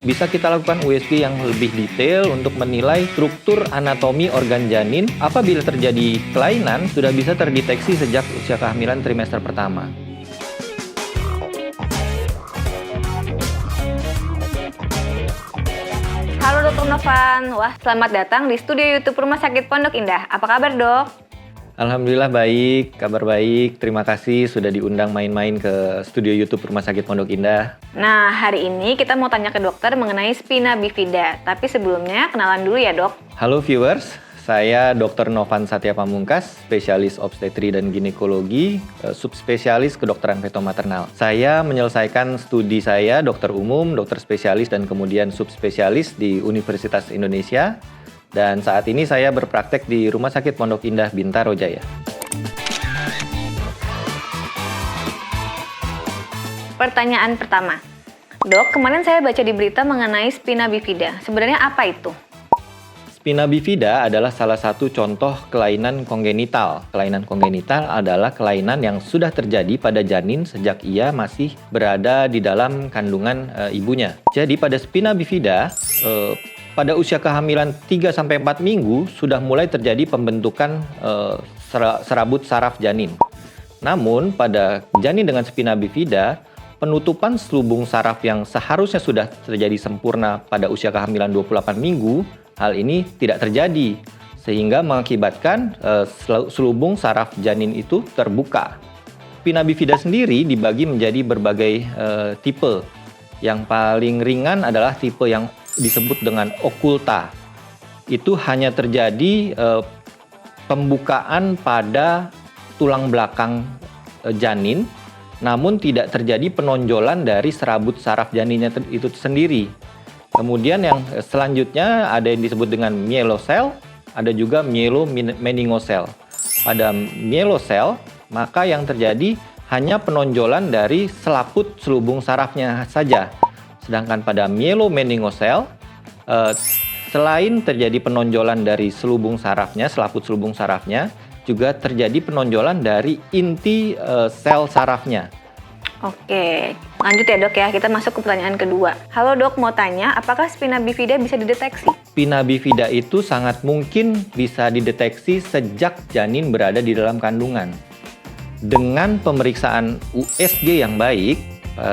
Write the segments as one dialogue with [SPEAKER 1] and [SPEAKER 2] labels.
[SPEAKER 1] Bisa kita lakukan USG yang lebih detail untuk menilai struktur anatomi organ janin. Apabila terjadi kelainan, sudah bisa terdeteksi sejak usia kehamilan trimester pertama.
[SPEAKER 2] Halo Dr. Novan, wah selamat datang di studio YouTube Rumah Sakit Pondok Indah. Apa kabar dok?
[SPEAKER 1] Alhamdulillah baik, kabar baik. Terima kasih sudah diundang main-main ke studio YouTube Rumah Sakit Pondok Indah.
[SPEAKER 2] Nah hari ini kita mau tanya ke dokter mengenai spina bifida. Tapi sebelumnya kenalan dulu ya dok.
[SPEAKER 1] Halo viewers, saya Dr. Novan Satya Pamungkas, spesialis obstetri dan ginekologi, subspesialis kedokteran feto-maternal. Saya menyelesaikan studi saya dokter umum, dokter spesialis, dan kemudian subspesialis di Universitas Indonesia. Dan saat ini saya berpraktek di Rumah Sakit Pondok Indah Bintaro Jaya.
[SPEAKER 2] Pertanyaan pertama. Dok, kemarin saya baca di berita mengenai spina bifida. Sebenarnya apa itu?
[SPEAKER 1] Spina bifida adalah salah satu contoh kelainan kongenital. Kelainan kongenital adalah kelainan yang sudah terjadi pada janin sejak ia masih berada di dalam kandungan ibunya. Jadi pada spina bifida, pada usia kehamilan 3-4 minggu sudah mulai terjadi pembentukan serabut saraf janin. Namun pada janin dengan spina bifida, penutupan selubung saraf yang seharusnya sudah terjadi sempurna pada usia kehamilan 28 minggu, hal ini tidak terjadi, sehingga mengakibatkan selubung saraf janin itu terbuka. Spina bifida sendiri dibagi menjadi berbagai tipe. Yang paling ringan adalah tipe yang disebut dengan okulta. Itu hanya terjadi pembukaan pada tulang belakang janin, namun tidak terjadi penonjolan dari serabut saraf janinnya itu sendiri. Kemudian yang selanjutnya ada yang disebut dengan myelocele, ada juga myelomeningocele. Pada myelocele, maka yang terjadi hanya penonjolan dari selaput selubung sarafnya saja. Sedangkan pada myelomeningocele, selain terjadi penonjolan dari selubung sarafnya, selaput selubung sarafnya, juga terjadi penonjolan dari inti sel sarafnya.
[SPEAKER 2] Oke, lanjut ya dok ya, kita masuk ke pertanyaan kedua. Halo dok, mau tanya, apakah spina bifida bisa dideteksi?
[SPEAKER 1] Spina bifida itu sangat mungkin bisa dideteksi sejak janin berada di dalam kandungan. Dengan pemeriksaan USG yang baik,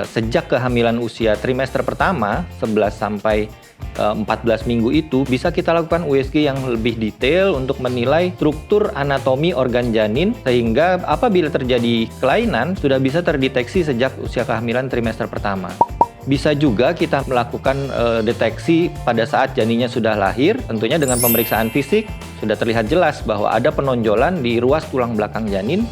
[SPEAKER 1] sejak kehamilan usia trimester pertama, 11-14 minggu itu, bisa kita lakukan USG yang lebih detail untuk menilai struktur anatomi organ janin, sehingga apabila terjadi kelainan, sudah bisa terdeteksi sejak usia kehamilan trimester pertama. Bisa juga kita melakukan deteksi pada saat janinnya sudah lahir, tentunya dengan pemeriksaan fisik, sudah terlihat jelas bahwa ada penonjolan di ruas tulang belakang janin,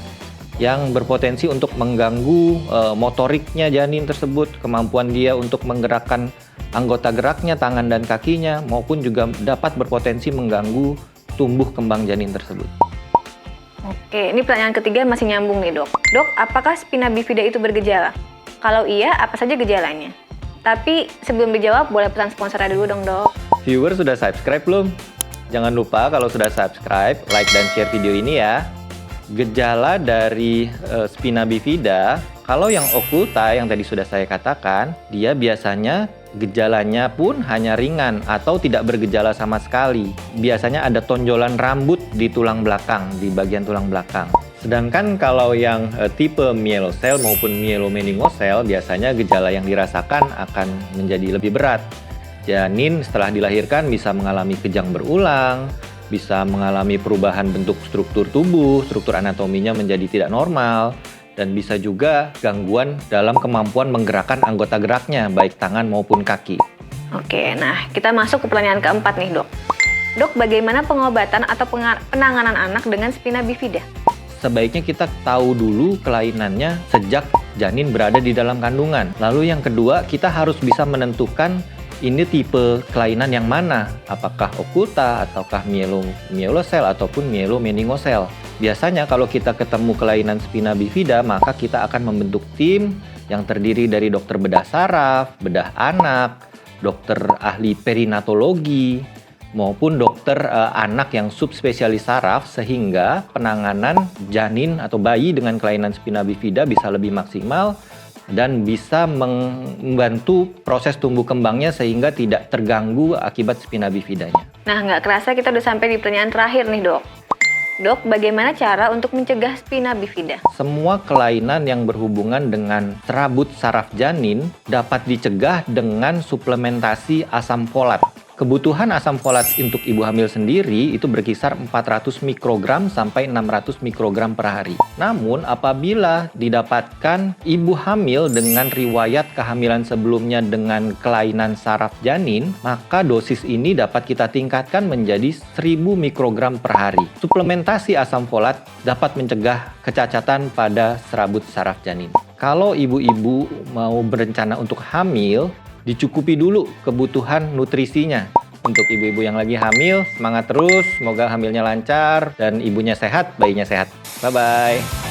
[SPEAKER 1] yang berpotensi untuk mengganggu motoriknya janin tersebut, kemampuan dia untuk menggerakkan anggota geraknya, tangan dan kakinya, maupun juga dapat berpotensi mengganggu tumbuh kembang janin tersebut.
[SPEAKER 2] Oke, ini pertanyaan ketiga masih nyambung nih dok. Dok, apakah spina bifida itu bergejala? Kalau iya, apa saja gejalanya? Tapi sebelum dijawab, boleh pesan sponsornya dulu dong dok.
[SPEAKER 1] Viewer sudah subscribe belum? Jangan lupa kalau sudah subscribe, like dan share video ini ya. Gejala dari spina bifida, kalau yang okulta yang tadi sudah saya katakan, dia biasanya gejalanya pun hanya ringan atau tidak bergejala sama sekali. Biasanya ada tonjolan rambut di tulang belakang, di bagian tulang belakang. Sedangkan kalau yang tipe myelocele maupun myelomeningocele, biasanya gejala yang dirasakan akan menjadi lebih berat. Janin setelah dilahirkan bisa mengalami kejang berulang, bisa mengalami perubahan bentuk struktur tubuh, struktur anatominya menjadi tidak normal, dan bisa juga gangguan dalam kemampuan menggerakkan anggota geraknya, baik tangan maupun kaki.
[SPEAKER 2] Oke, nah kita masuk ke pertanyaan keempat nih dok. Dok, bagaimana pengobatan atau penanganan anak dengan spina bifida?
[SPEAKER 1] Sebaiknya kita tahu dulu kelainannya sejak janin berada di dalam kandungan. Lalu yang kedua, kita harus bisa menentukan ini tipe kelainan yang mana, apakah okulta, ataukah myelocele, ataupun myelomeningocele. Biasanya kalau kita ketemu kelainan spina bifida, maka kita akan membentuk tim yang terdiri dari dokter bedah saraf, bedah anak, dokter ahli perinatologi, maupun dokter anak yang subspesialis saraf, sehingga penanganan janin atau bayi dengan kelainan spina bifida bisa lebih maksimal dan bisa membantu proses tumbuh kembangnya sehingga tidak terganggu akibat spina bifidanya.
[SPEAKER 2] Nah, nggak kerasa kita udah sampai di pertanyaan terakhir nih, Dok. Dok, bagaimana cara untuk mencegah spina bifida?
[SPEAKER 1] Semua kelainan yang berhubungan dengan serabut saraf janin dapat dicegah dengan suplementasi asam folat. Kebutuhan asam folat untuk ibu hamil sendiri itu berkisar 400 mikrogram sampai 600 mikrogram per hari. Namun apabila didapatkan ibu hamil dengan riwayat kehamilan sebelumnya dengan kelainan saraf janin, maka dosis ini dapat kita tingkatkan menjadi 1000 mikrogram per hari. Suplementasi asam folat dapat mencegah kecacatan pada serabut saraf janin. Kalau ibu-ibu mau berencana untuk hamil, dicukupi dulu kebutuhan nutrisinya. Untuk ibu-ibu yang lagi hamil, semangat terus, semoga hamilnya lancar dan ibunya sehat, bayinya sehat. Bye-bye.